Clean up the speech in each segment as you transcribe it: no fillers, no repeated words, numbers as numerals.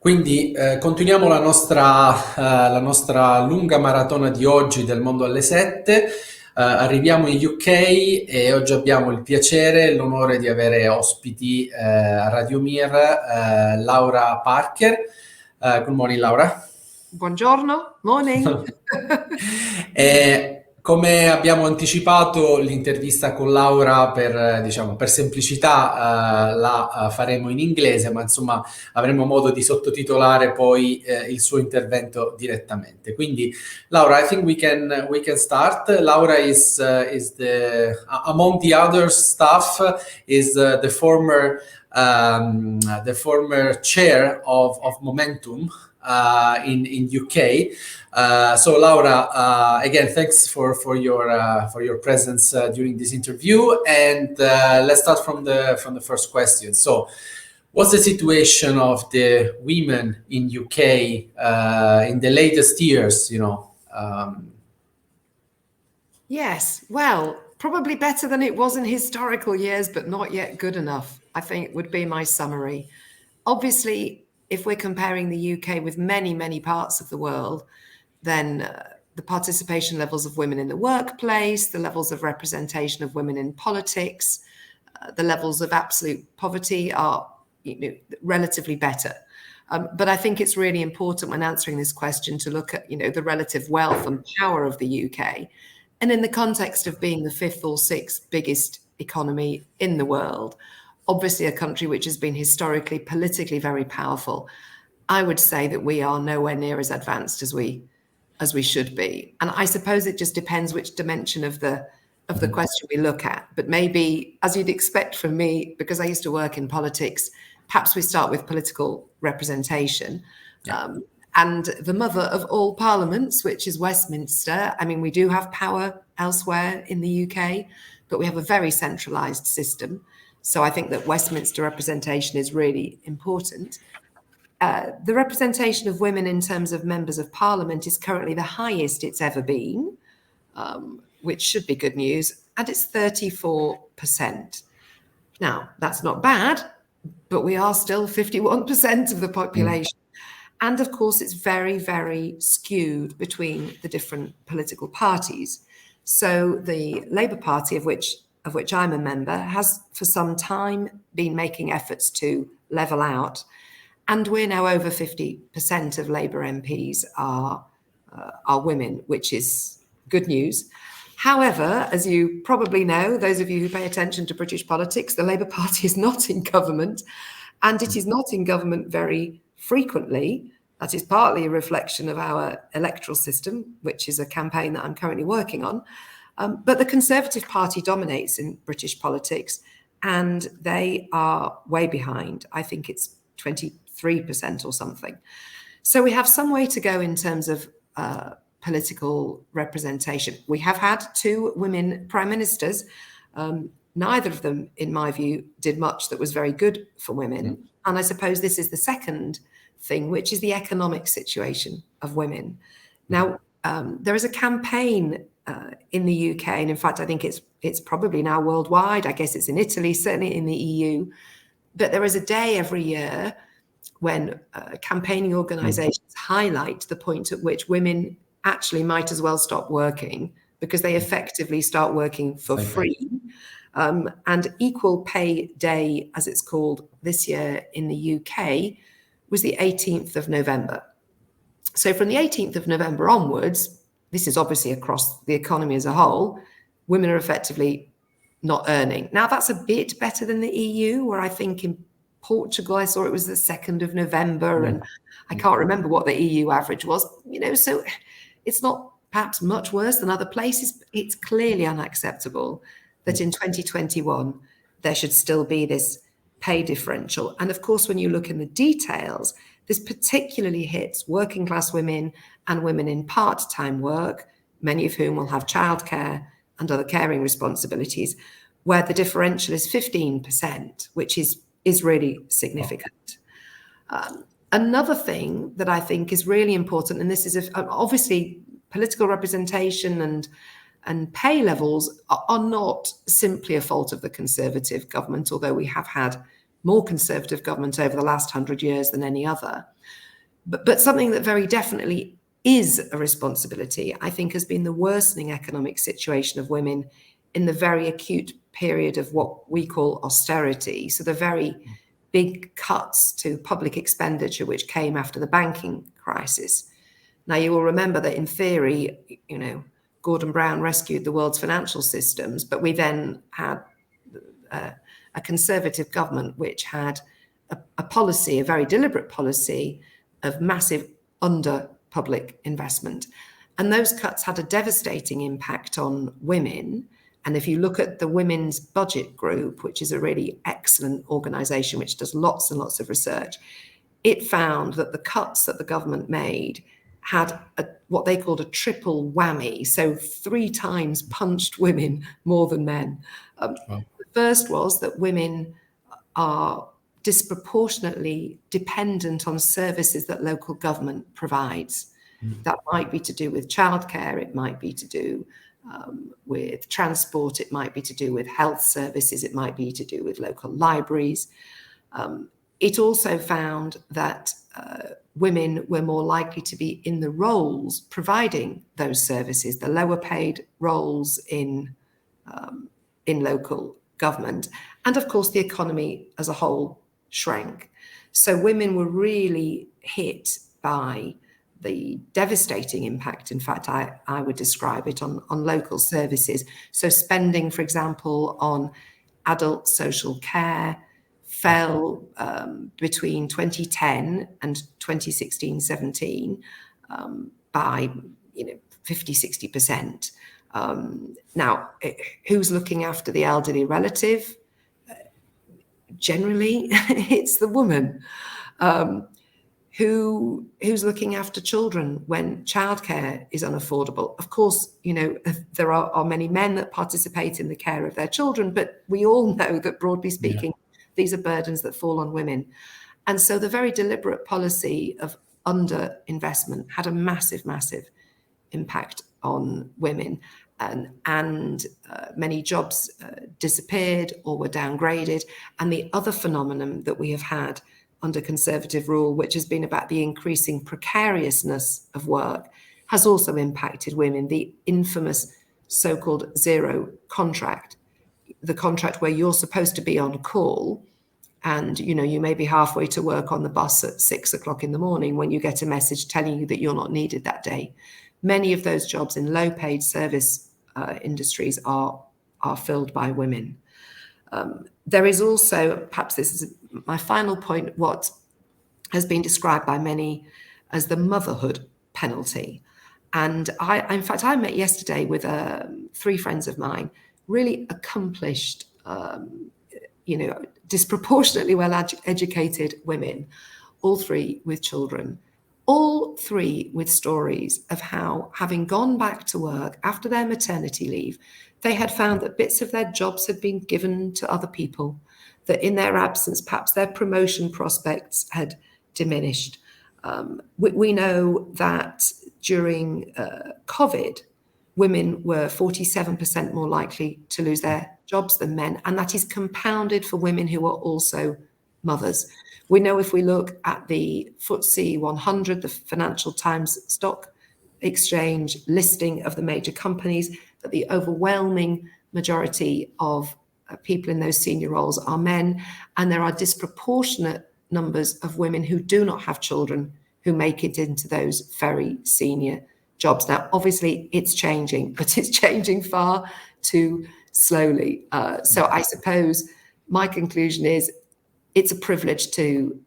Quindi continuiamo la nostra lunga maratona di oggi del mondo alle 7. Arriviamo in UK e oggi abbiamo il piacere e l'onore di avere ospiti a Radio Mir Laura Parker. Good morning, Laura. Buongiorno, morning. Come abbiamo anticipato, l'intervista con Laura per semplicità la faremo in inglese, ma insomma avremo modo di sottotitolare poi il suo intervento direttamente. Quindi, Laura, I think we can start. Laura is the among the other staff is the former chair of Momentum in UK. So Laura, again, thanks for your presence during this interview, and let's start from the first question. So, what's the situation of the women in UK in the latest years? Yes, well, probably better than it was in historical years, but not yet good enough, I think would be my summary. Obviously, if we're comparing the UK with many, many parts of the world, then the participation levels of women in the workplace, the levels of representation of women in politics, the levels of absolute poverty are relatively better. But I think it's really important when answering this question to look at the relative wealth and power of the UK. And in the context of being the fifth or sixth biggest economy in the world, obviously a country which has been historically, politically very powerful, I would say that we are nowhere near as advanced as we should be. And I suppose it just depends which dimension of the question we look at. But maybe, as you'd expect from me, because I used to work in politics, perhaps we start with political representation. Yeah. And the mother of all parliaments, which is Westminster. I mean, we do have power elsewhere in the UK, but we have a very centralised system. So I think that Westminster representation is really important. The representation of women in terms of members of parliament is currently the highest it's ever been, which should be good news, and it's 34%. Now, that's not bad, but we are still 51% of the population. And of course, it's very, very skewed between the different political parties. So the Labour Party, of which I'm a member, has for some time been making efforts to level out. And we're now over 50% of Labour MPs are women, which is good news. However, as you probably know, those of you who pay attention to British politics, the Labour Party is not in government, and it is not in government very frequently. That is partly a reflection of our electoral system, which is a campaign that I'm currently working on. But the Conservative Party dominates in British politics, and they are way behind. I think it's 23% or something. So we have some way to go in terms of political representation. We have had 2 women prime ministers. Neither of them, in my view, did much that was very good for women. And I suppose this is the second thing, which is the economic situation of women. Now, there is a campaign in the UK, and in fact, I think it's probably now worldwide. I guess it's in Italy, certainly in the EU. But there is a day every year when campaigning organisations highlight the point at which women actually might as well stop working because they effectively start working for free. And Equal Pay Day, as it's called this year in the UK, was the 18th of November. So from the 18th of November onwards, this is obviously across the economy as a whole, women are effectively not earning. Now, that's a bit better than the EU, where I think in Portugal, I saw it was the 2nd of November, and I can't remember what the EU average was. So it's not perhaps much worse than other places. It's clearly unacceptable that in 2021, there should still be this pay differential. And of course, when you look in the details, this particularly hits working class women and women in part-time work, many of whom will have childcare and other caring responsibilities, where the differential is 15%, which is really significant. Another thing that I think is really important, and this is obviously political representation and pay levels are not simply a fault of the Conservative government, although we have had more conservative government over the last 100 years than any other. But something that very definitely is a responsibility, I think, has been the worsening economic situation of women in the very acute period of what we call austerity. So the very big cuts to public expenditure, which came after the banking crisis. Now, you will remember that in theory, Gordon Brown rescued the world's financial systems, but we then had a conservative government which had a policy, a very deliberate policy of massive under public investment. And those cuts had a devastating impact on women. And if you look at the Women's Budget Group, which is a really excellent organization which does lots and lots of research, it found that the cuts that the government made had what they called a triple whammy. So 3 times punched women more than men. Wow. The first was that women are disproportionately dependent on services that local government provides. That might be to do with childcare, it might be to do with transport, it might be to do with health services, it might be to do with local libraries. It also found that women were more likely to be in the roles providing those services, the lower paid roles in local government. And of course, the economy as a whole shrank. So women were really hit by the devastating impact, in fact, I would describe it, on local services. So spending, for example, on adult social care fell between 2010 and 2016-17 by 50-60%. Now, who's looking after the elderly relative? Generally, it's the woman. Who's looking after children when childcare is unaffordable? Of course, there are many men that participate in the care of their children, but we all know that, broadly speaking, these are burdens that fall on women. And so the very deliberate policy of underinvestment had a massive, massive impact on women. And many jobs disappeared or were downgraded. And the other phenomenon that we have had under conservative rule, which has been about the increasing precariousness of work, has also impacted women. The infamous so-called zero contract, the contract where you're supposed to be on call, and you may be halfway to work on the bus at 6 o'clock in the morning when you get a message telling you that you're not needed that day. Many of those jobs in low-paid service industries are filled by women. There is also, perhaps this is my final point, what has been described by many as the motherhood penalty. And in fact, I met yesterday with 3 friends of mine, really accomplished, disproportionately well-educated women, all 3 with children, all 3 with stories of how, having gone back to work after their maternity leave, they had found that bits of their jobs had been given to other people, that in their absence, perhaps their promotion prospects had diminished. We know that during COVID, women were 47% more likely to lose their jobs than men, and that is compounded for women who are also mothers. We know if we look at the FTSE 100, the Financial Times stock exchange listing of the major companies, that the overwhelming majority of people in those senior roles are men, and there are disproportionate numbers of women who do not have children who make it into those very senior jobs. Now, obviously, it's changing, but it's changing far too slowly. So I suppose my conclusion is it's a privilege to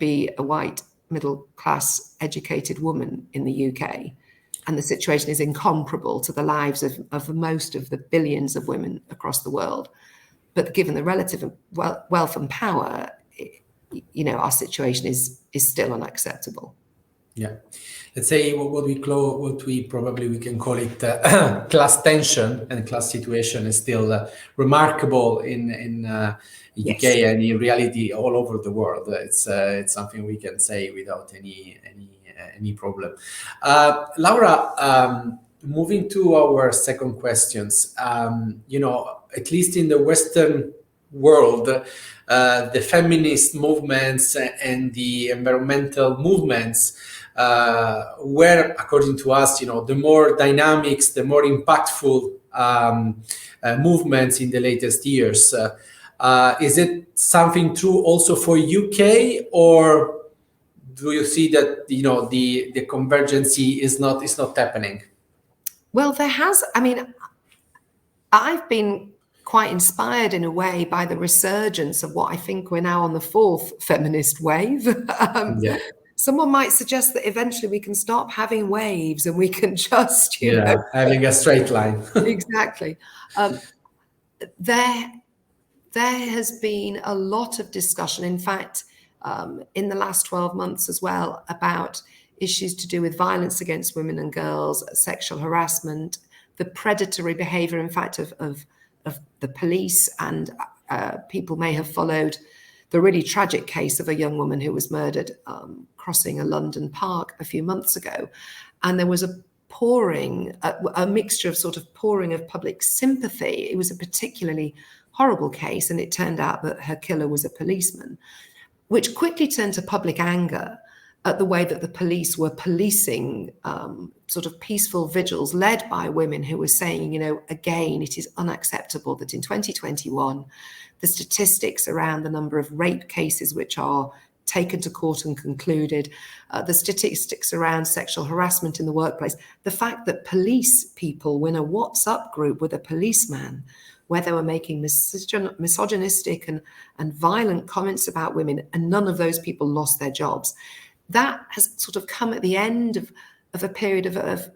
be a white, middle-class, educated woman in the UK. And the situation is incomparable to the lives of most of the billions of women across the world. But given the relative wealth and power, our situation is still unacceptable. Yeah, let's say we can call it class tension and class situation is still remarkable in UK and in reality all over the world. It's something we can say without any problem. Laura, moving to our second questions, at least in the Western world, the feminist movements and the environmental movements were, according to us, the more dynamics, the more impactful movements in the latest years. Is it something true also for UK, or do you see that the convergency is not happening? Well, there has. I mean, I've been quite inspired in a way by the resurgence of what I think we're now on the fourth feminist wave. Yeah. Someone might suggest that eventually we can stop having waves and we can just, having a straight line. Exactly. There has been a lot of discussion, in fact, in the last 12 months as well, about issues to do with violence against women and girls, sexual harassment, the predatory behavior, in fact, of the police. And people may have followed the really tragic case of a young woman who was murdered crossing a London park a few months ago. And there was a mixture of sort of pouring of public sympathy. It was a particularly horrible case, and it turned out that her killer was a policeman, which quickly turned to public anger at the way that the police were policing sort of peaceful vigils led by women who were saying, again, it is unacceptable that in 2021, the statistics around the number of rape cases which are taken to court and concluded, the statistics around sexual harassment in the workplace, the fact that police people were in a WhatsApp group with a policeman where they were making misogynistic and violent comments about women, and none of those people lost their jobs. That has sort of come at the end of a period of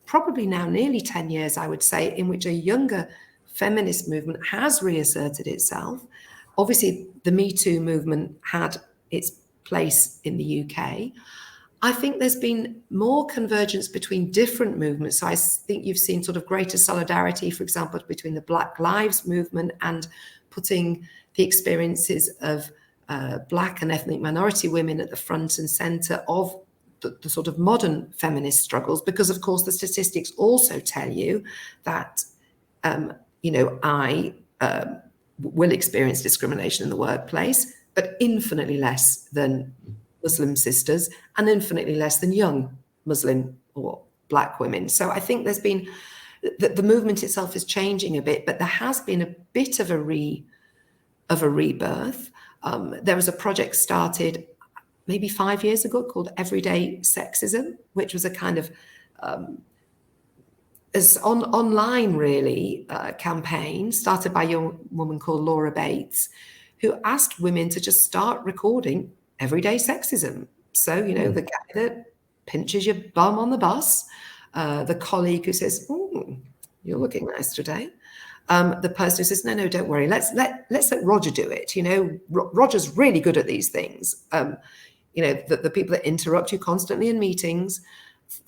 probably now nearly 10 years, I would say, in which a younger feminist movement has reasserted itself. Obviously, the Me Too movement had its place in the UK. I think there's been more convergence between different movements. So I think you've seen sort of greater solidarity, for example, between the Black Lives Movement and putting the experiences of Black and ethnic minority women at the front and centre of the sort of modern feminist struggles, because, of course, the statistics also tell you that, I will experience discrimination in the workplace, but infinitely less than Muslim sisters and infinitely less than young Muslim or Black women. So I think there's been, the movement itself is changing a bit, but there has been a bit of a rebirth. There was a project started maybe 5 years ago called Everyday Sexism, which was a kind of online really campaign started by a young woman called Laura Bates, who asked women to just start recording everyday sexism. So, the guy that pinches your bum on the bus, the colleague who says, you're looking nice today. The person who says, no, don't worry. Let's let Roger do it. Roger's really good at these things. The people that interrupt you constantly in meetings,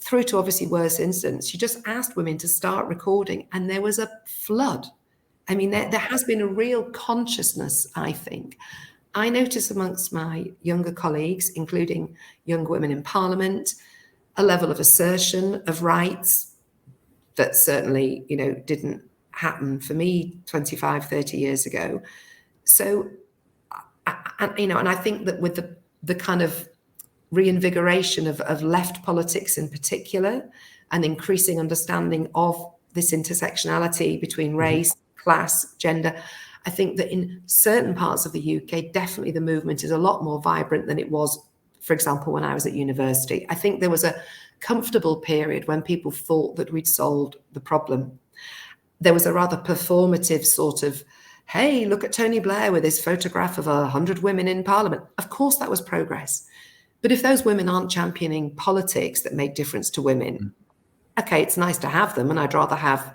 through to obviously worse incidents. She just asked women to start recording, and there was a flood. I mean, there has been a real consciousness, I think. I notice amongst my younger colleagues, including young women in Parliament, a level of assertion of rights that certainly, didn't happen for me 25, 30 years ago. So, and I think that with the kind of reinvigoration of left politics in particular, and increasing understanding of this intersectionality between race, class, gender, I think that in certain parts of the UK, definitely the movement is a lot more vibrant than it was, for example, when I was at university. I think there was a comfortable period when people thought that we'd solved the problem. There was a rather performative sort of, hey, look at Tony Blair with his photograph of 100 women in Parliament. Of course, that was progress. But if those women aren't championing politics that make difference to women, okay, it's nice to have them, and I'd rather have,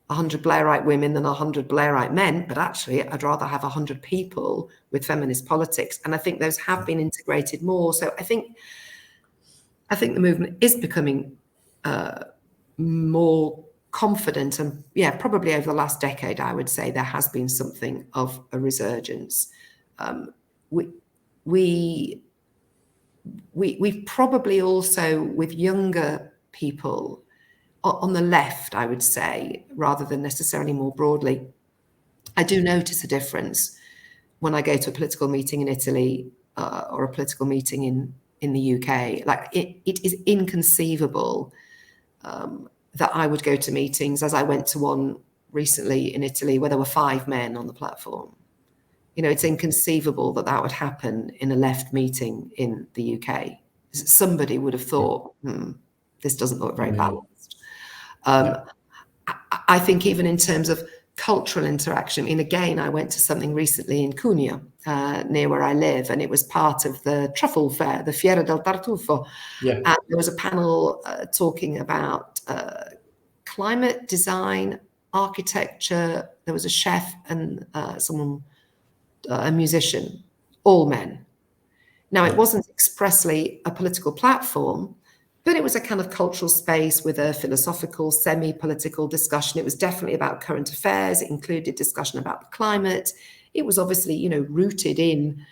100 Blairite women than 100 Blairite men, but actually I'd rather have 100 people with feminist politics. And I think those have been integrated more. So I think the movement is becoming more confident, and probably over the last decade, I would say there has been something of a resurgence. We've probably also, with younger people on the left, I would say, rather than necessarily more broadly, I do notice a difference when I go to a political meeting in Italy or a political meeting in the UK. Like it is inconceivable that I would go to meetings, as I went to one recently in Italy where there were 5 men on the platform. You know, it's inconceivable that that would happen in a left meeting in the UK. Somebody would have thought, this doesn't look very balanced. I think even in terms of cultural interaction, I mean, again, I went to something recently in Cuneo, near where I live, and it was part of the truffle fair, the Fiera del Tartufo. Yeah. And there was a panel talking about climate design, architecture. There was a chef and a musician, all men. Now, it wasn't expressly a political platform, but it was a kind of cultural space with a philosophical, semi-political discussion. It was definitely about current affairs. It included discussion about the climate. It was obviously, you know, rooted in,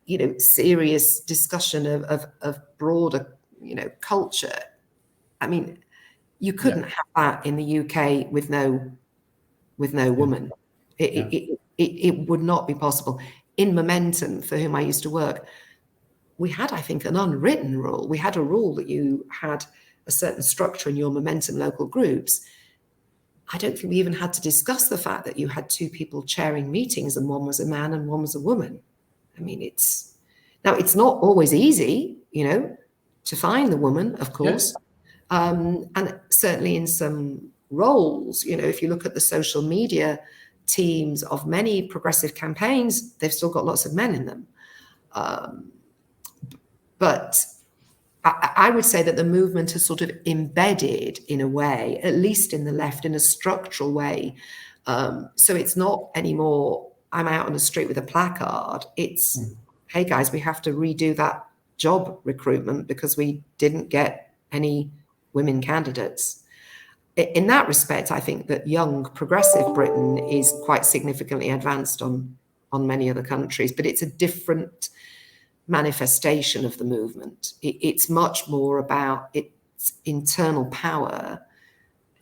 you know, serious discussion of broader, you know, culture. I mean, you couldn't have that in the UK with no woman. It would not be possible. In Momentum, for whom I used to work, we had, I think, an unwritten rule. We had a rule that you had a certain structure in your Momentum local groups. I don't think we even had to discuss the fact that you had 2 people chairing meetings and one was a man and one was a woman. I mean, it's not always easy, you know, to find the woman, of course. And certainly in some roles, you know, if you look at the social media teams of many progressive campaigns, they've still got lots of men in them. But I would say that the movement has sort of embedded in a way, at least in the left, in a structural way. So it's not anymore, I'm out on the street with a placard. It's, hey guys, we have to redo that job recruitment because we didn't get any women candidates. In that respect, I think that young progressive Britain is quite significantly advanced on many other countries, but it's a different manifestation of the movement. It's much more about its internal power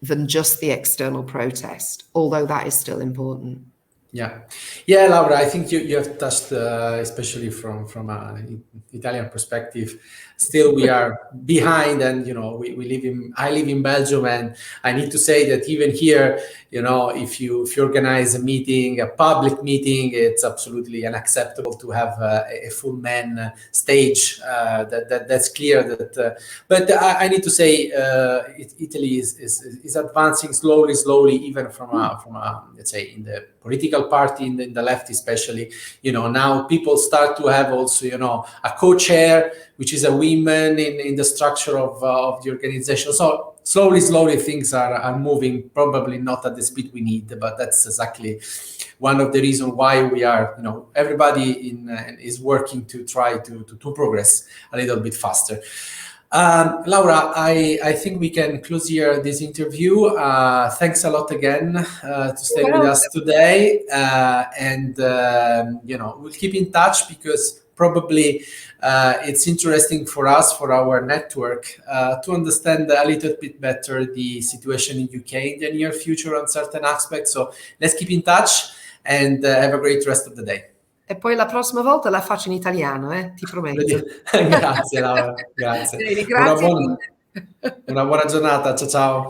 than just the external protest, although that is still important. Yeah, Laura, I think you have touched, especially from an Italian perspective. Still, we are behind, and you know, I live in Belgium, and I need to say that even here, you know, if you organize a meeting, a public meeting, it's absolutely unacceptable to have a full men stage. That's clear. But I need to say, Italy is advancing slowly, even from a let's say in the political party, in the left especially. You know, now people start to have also, you know, a co-chair, which is a woman in the structure of the organization. So slowly things are moving, probably not at the speed we need, but that's exactly one of the reasons why we are, you know, everybody is working to try to progress a little bit faster. Laura, I think we can close here this interview. Thanks a lot again to stay with us today. And, you know, we'll keep in touch because probably it's interesting for us, for our network, to understand a little bit better the situation in UK in the near future on certain aspects. So let's keep in touch and have a great rest of the day. E poi la prossima volta la faccio in italiano, ti prometto. Grazie Laura, grazie. Bene, grazie una buona giornata, ciao ciao.